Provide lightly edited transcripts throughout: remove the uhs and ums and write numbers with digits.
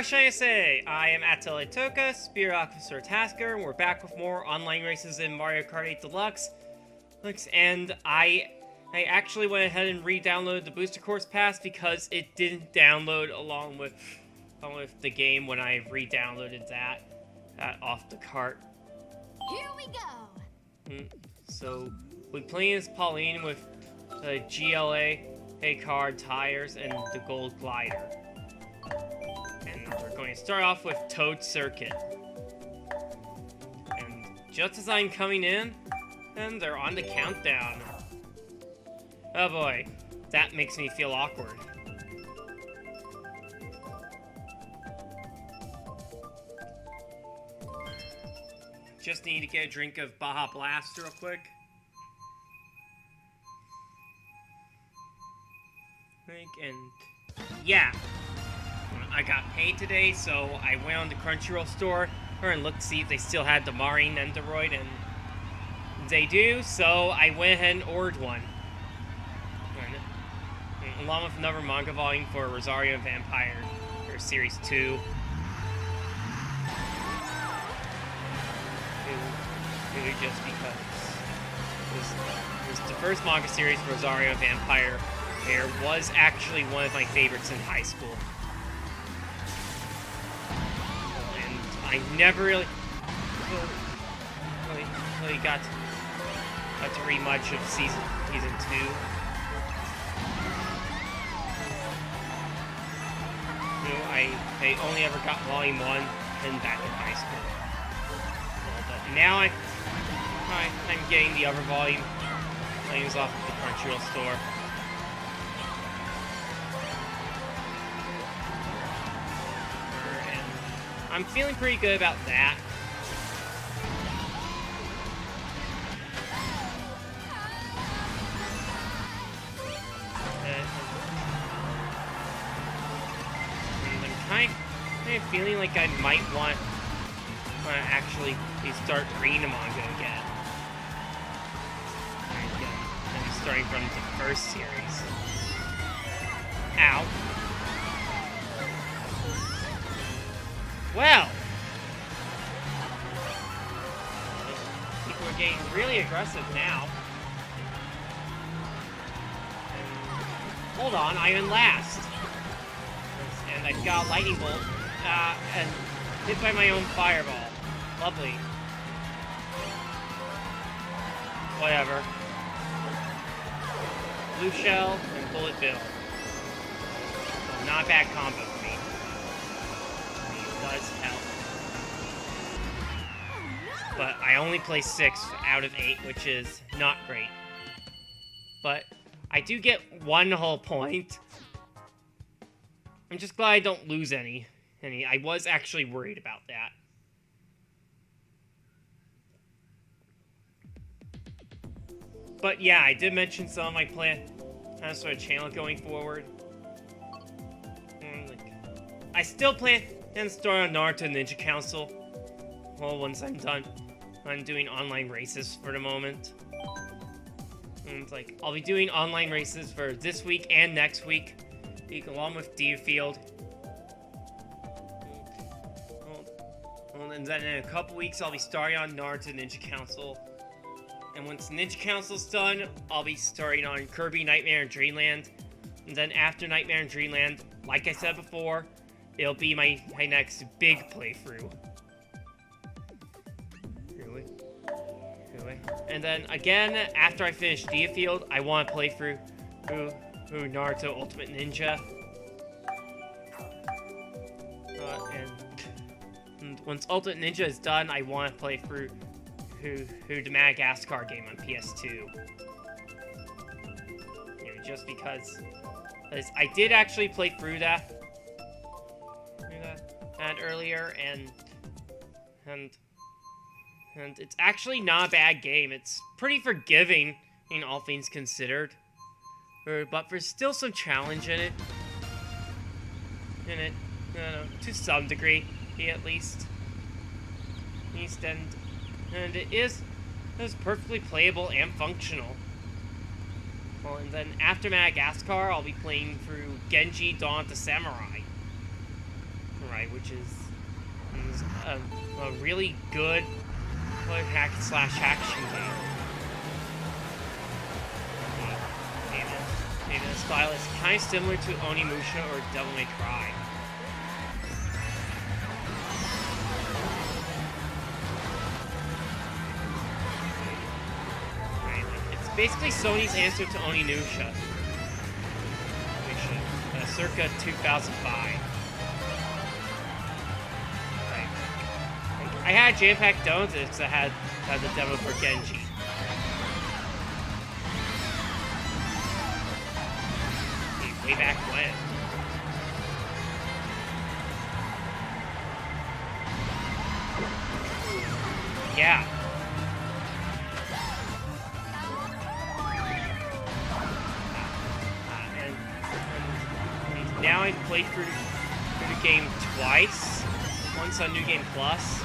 shall I say? I am Atelier Toka, Spear Officer Tasker, and we're back with more online races in Mario Kart 8 Deluxe. And I actually went ahead and re-downloaded the Booster Course Pass because it didn't download along with the game when I re-downloaded that off the cart. Here we go! So, we play as Pauline with the GLA, Kart tires, and the Gold Glider. And we're going to start off with Toad Circuit. And just as I'm coming in, and they're on the countdown. Oh boy, that makes me feel awkward. Just need to get a drink of Baja Blast real quick. And yeah, I got paid today, so I went on the Crunchyroll store and looked to see if they still had the Marine Nendoroid, and they do, so I went ahead and ordered one. And along with another manga volume for Rosario Vampire, or Series 2. Just because it was the first manga series, Rosario Vampire. There was actually one of my favorites in high school. And I never really got to read much of season 2. I only ever got volume 1 and back in high school. But now I'm getting the other volume. Volumes off of the Crunchyroll store. I'm feeling pretty good about that. I'm kind of feeling like I might want to actually start reading a manga again. I'm starting from the first series. Ow. Well, people are getting really aggressive now. Hold on, I'm in last. And I've got a lightning bolt, and hit by my own fireball. Lovely. Whatever. Blue shell and bullet bill. So not a bad combo for me. Does help. But I only placed 6 out of 8, which is not great. But I do get 1 whole point. I'm just glad I don't lose any. I was actually worried about that. But yeah, I did mention some of my plans for the channel going forward. I still plan and start on Naruto Ninja Council. Well, once I'm done, I'm doing online races for the moment. And I'll be doing online races for this week and next week, along with Deerfield. And then in a couple weeks, I'll be starting on Naruto Ninja Council. And once Ninja Council's done, I'll be starting on Kirby Nightmare in Dreamland. And then after Nightmare in Dreamland, like I said before, it'll be my next big playthrough. Really? And then again, after I finish Deerfield, I want to play through Naruto Ultimate Ninja. And once Ultimate Ninja is done, I want to play through the Madagascar game on PS2. Just because I did actually play through that earlier, and it's actually not a bad game. It's pretty forgiving, all things considered. But there's still some challenge in it. To some degree, at least. And it is perfectly playable and functional. Well, and then after Madagascar, I'll be playing through Genji Dawn of the Samurai. right, which is a really good hack-slash action game. And the style is kind of similar to Onimusha or Devil May Cry. Right, it's basically Sony's answer to Onimusha. Circa 2005. I had jam-packed donuts because I had the demo for Genji. Way back when. Yeah. And now I've played through the game twice. Once on New Game Plus.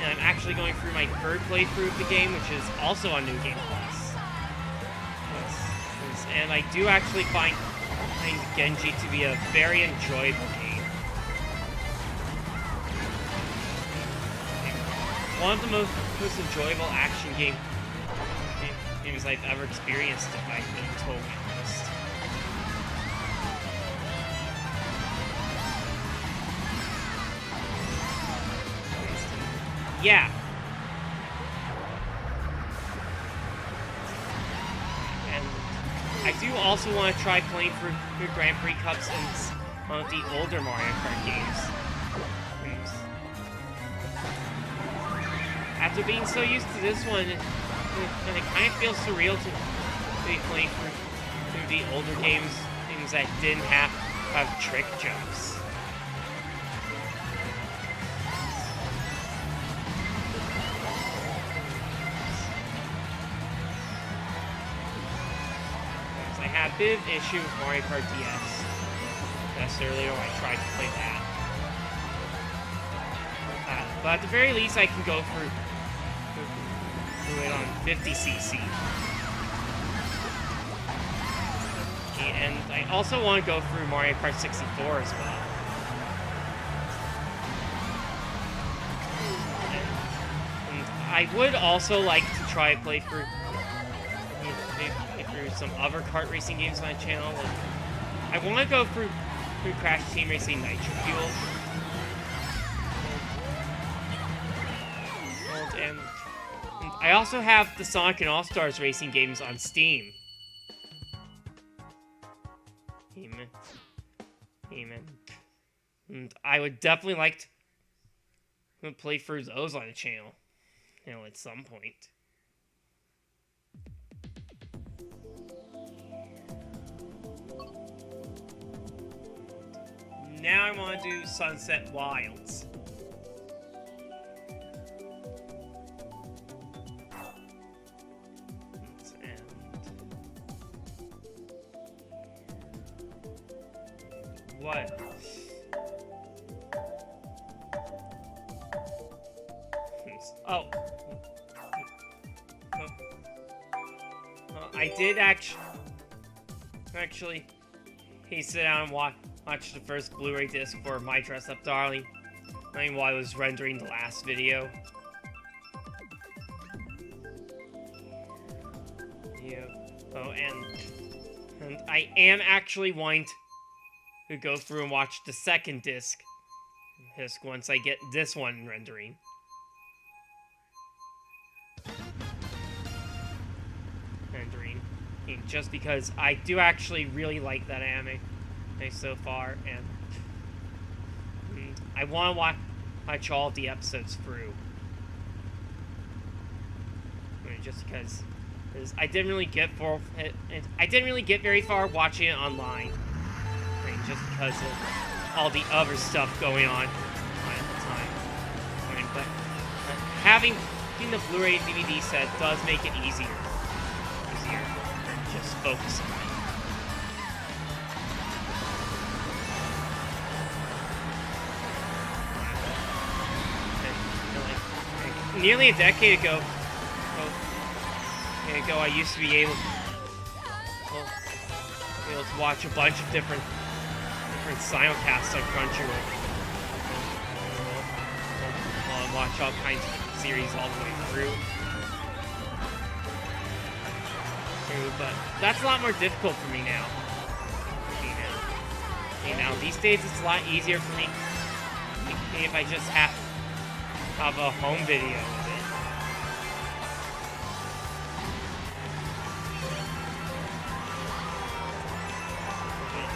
And I'm actually going through my third playthrough of the game, which is also on New Game Plus. And I do actually find Genji to be a very enjoyable game. One of the most enjoyable action games I've ever experienced, if I'm being totally honest. Yeah. And I do also want to try playing through Grand Prix Cups and one of the older Mario Kart games. After being so used to this one, it kind of feels surreal to be playing through the older games that didn't have trick jumps. I had a bit of issue with Mario Kart DS. That's earlier when I tried to play that. But at the very least, I can go through it on 50cc. And I also want to go through Mario Kart 64 as well. And I would also like to try to play through some other kart racing games on the channel. I want to go through Crash Team Racing Nitro Fuel. And I also have the Sonic and All-Stars racing games on Steam. Amen. And I would definitely like to play through those on the channel, at some point. Now I want to do Sunset Wilds. What? Oh. I did actually sit down and watch the first Blu-ray disc for My Dress Up Darling. While I was rendering the last video. Yeah. Oh, and I am actually wanting to go through and watch the second disc once I get this one rendering. Just because I do actually really like that anime so far, and I want to watch all the episodes through. Just because I didn't really get very far watching it online. Just because of all the other stuff going on at the time. But having the Blu-ray DVD set does make it easier to just focus on it. And, nearly a decade ago, I used to be able to watch a bunch of different simulcasts on Crunchyroll. watch all kinds of series all the way through. But that's a lot more difficult for me now. These days it's a lot easier for me if I just have a home video with it.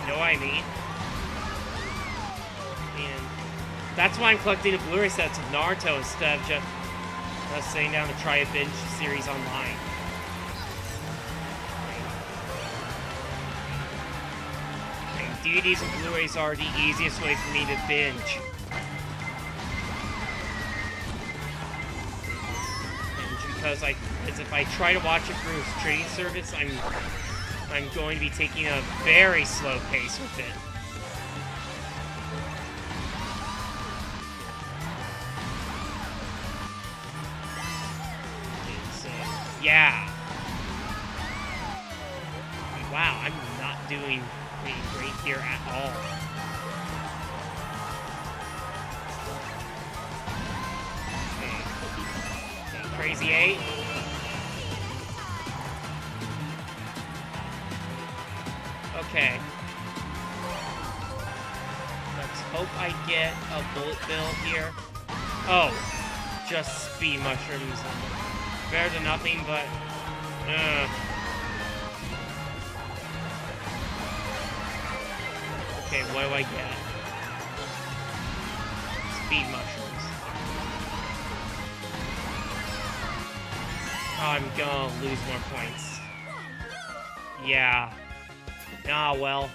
You know what I mean? And that's why I'm collecting the Blu-ray sets of Naruto instead of just sitting down to try a binge series online. DVDs and Blu-rays are the easiest way for me to binge. And because if I try to watch it through a streaming service, I'm going to be taking a very slow pace with it. So, yeah. Wow, I'm not doing great here at all. Okay, Crazy 8. Okay. Let's hope I get a bullet bill here. Oh, just speed mushrooms. Better than nothing, but okay, what do I get? Speed mushrooms. Oh, I'm gonna lose more points. Yeah. Ah, well.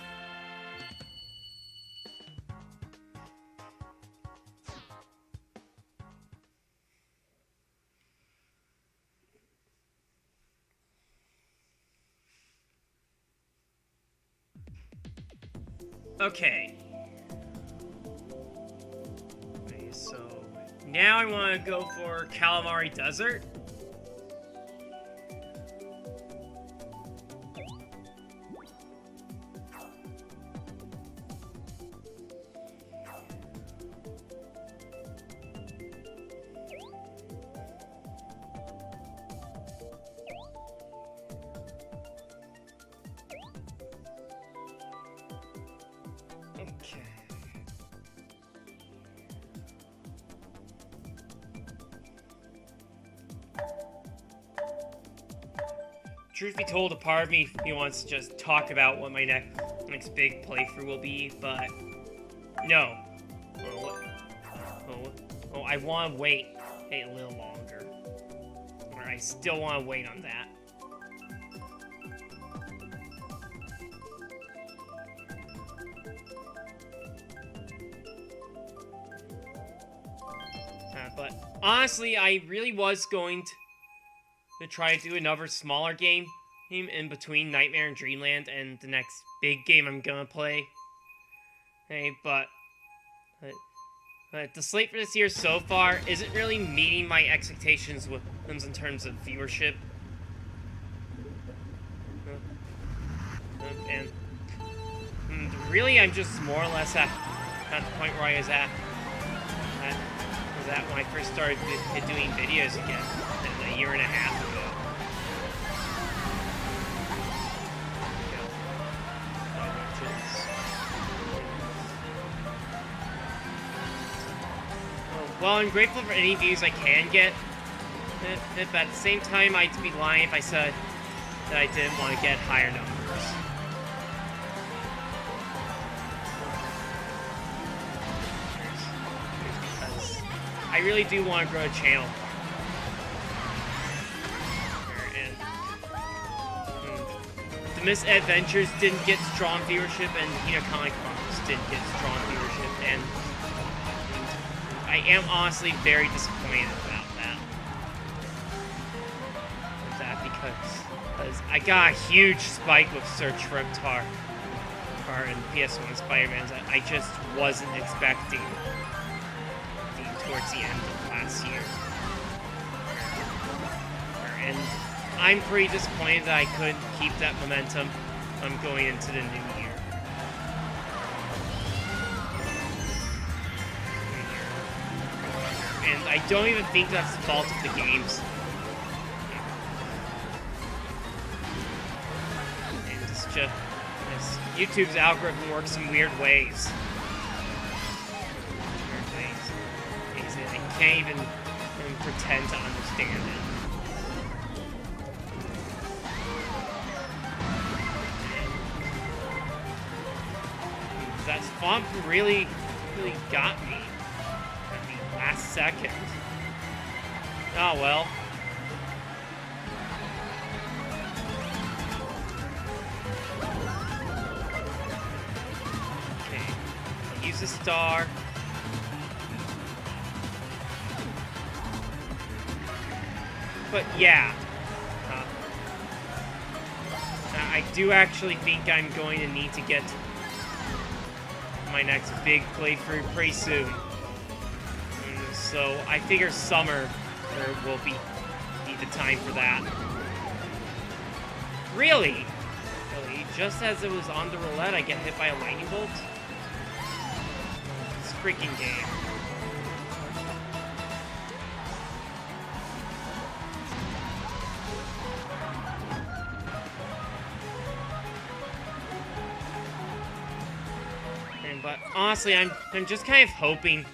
Okay, so now I want to go for Calamari Desert. Truth be told, a part of me wants to just talk about what my next big playthrough will be, but no. Oh, I want to wait a little longer. Or I still want to wait on that. But honestly, I really was going to try to do another smaller game in between Nightmare and Dreamland and the next big game I'm gonna play. Hey, but the slate for this year so far isn't really meeting my expectations in terms of viewership. And really, I'm just more or less at the point where I was at when I first started doing videos again, a year and a half ago. Well, I'm grateful for any views I can get, but at the same time, I'd be lying if I said that I didn't want to get higher numbers. I really do want to grow a channel. And the Misadventures didn't get strong viewership, and Comic Chronicles didn't get strong viewership, and I am honestly very disappointed about that. Because I got a huge spike with Search for Tar and PS1 Spider-Man that I just wasn't expecting towards the end of last year. And I'm pretty disappointed that I couldn't keep that momentum going into the new year. And I I don't even think that's the fault of the games. It's just YouTube's algorithm works in weird ways. I can't even pretend to understand it. That font really got me. Last second. Oh well. Okay. I'll use a star. But yeah. I do actually think I'm going to need to get my next big playthrough pretty soon. So I figure summer will be the time for that. Really? Just as it was on the roulette, I get hit by a lightning bolt? This freaking game. But honestly, I'm just kind of hoping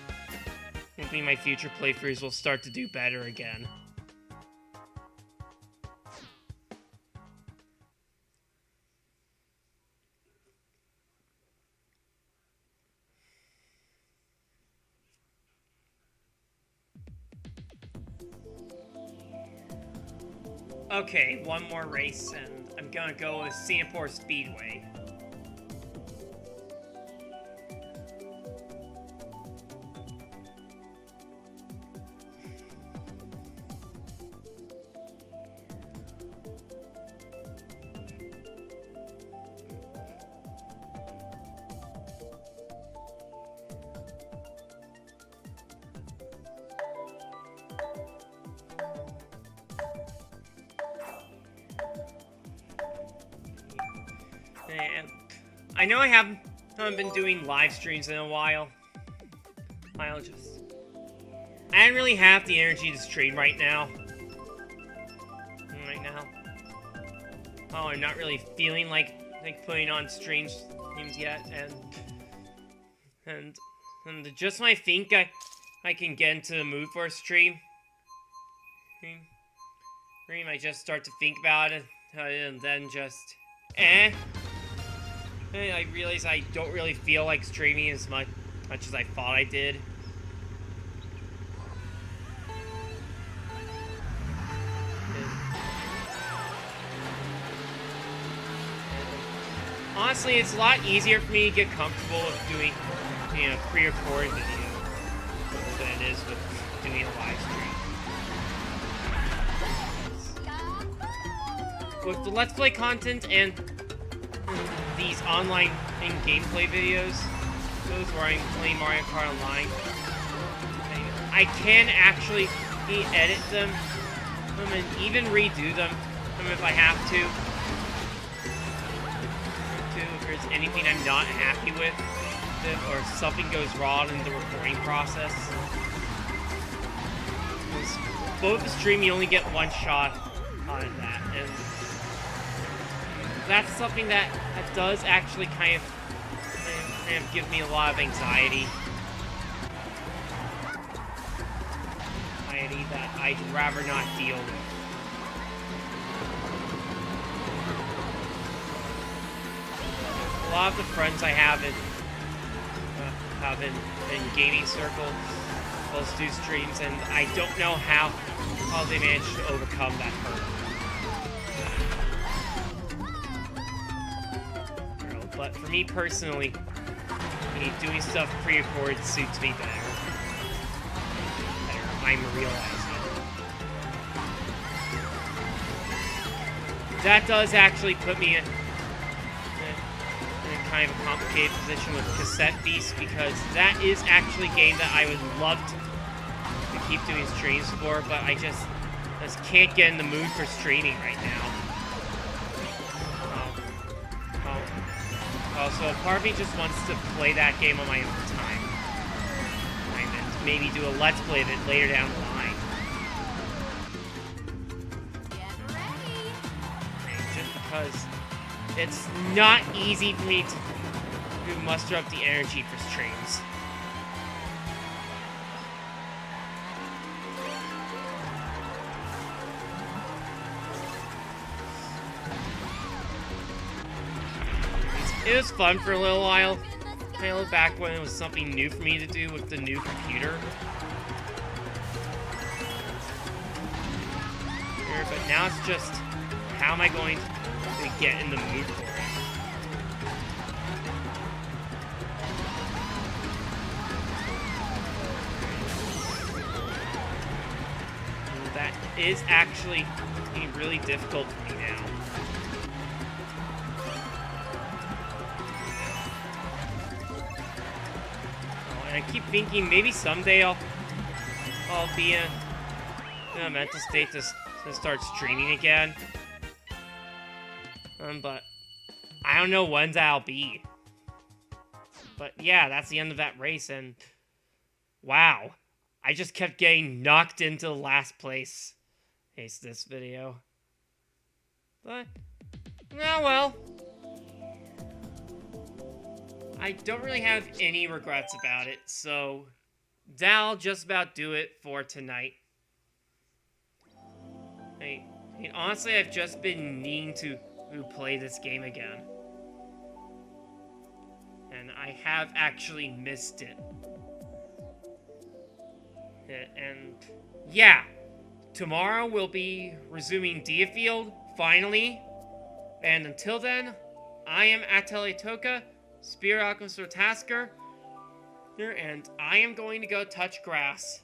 my future playthroughs will start to do better again. Okay, one more race, and I'm gonna go with Singapore Speedway. And I know I haven't been doing live streams in a while. I don't really have the energy to stream right now. Oh, I'm not really feeling like putting on streams yet, and just when I think I can get into the mood for a stream, I just start to think about it, and then just I realize I don't really feel like streaming as much as I thought I did. Honestly, it's a lot easier for me to get comfortable with doing, pre-recorded video than it is with doing a live stream. With the Let's Play content and these online gameplay videos, those where I'm playing Mario Kart Online, I can actually edit them and even redo them if I have to. If there's anything I'm not happy with, or something goes wrong in the recording process. Both the stream, you only get one shot on that, and that's something that does actually kind of give me a lot of anxiety. Anxiety that I'd rather not deal with. A lot of the friends I have in gaming circles let's do streams, and I don't know how they managed to overcome that hurdle. But for me personally, doing stuff pre-recorded suits me better. I'm realizing it. That does actually put me in kind of a complicated position with Cassette Beast, because that is actually a game that I would love to keep doing streams for, but I just can't get in the mood for streaming right now. Also, part of me just wants to play that game on my own time. maybe do a Let's Play of it later down the line. Get ready. Just because it's not easy for me to muster up the energy for streams. It was fun for a little while. I look back when it was something new for me to do with the new computer. But now it's just, how am I going to get in the mood for it? That is actually being really difficult for me now. And I keep thinking maybe someday I'll be in a mental state to start streaming again. But I don't know when that'll be. But yeah, that's the end of that race, and wow, I just kept getting knocked into last place. Hates this video. But, oh well. I don't really have any regrets about it, so that'll just about do it for tonight. I mean, honestly, I've just been needing to play this game again. And I have actually missed it. And yeah, tomorrow we'll be resuming Deerfield, finally. And until then, I am Atelier Toka, Spirit Officer Tasker, and I am going to go touch grass.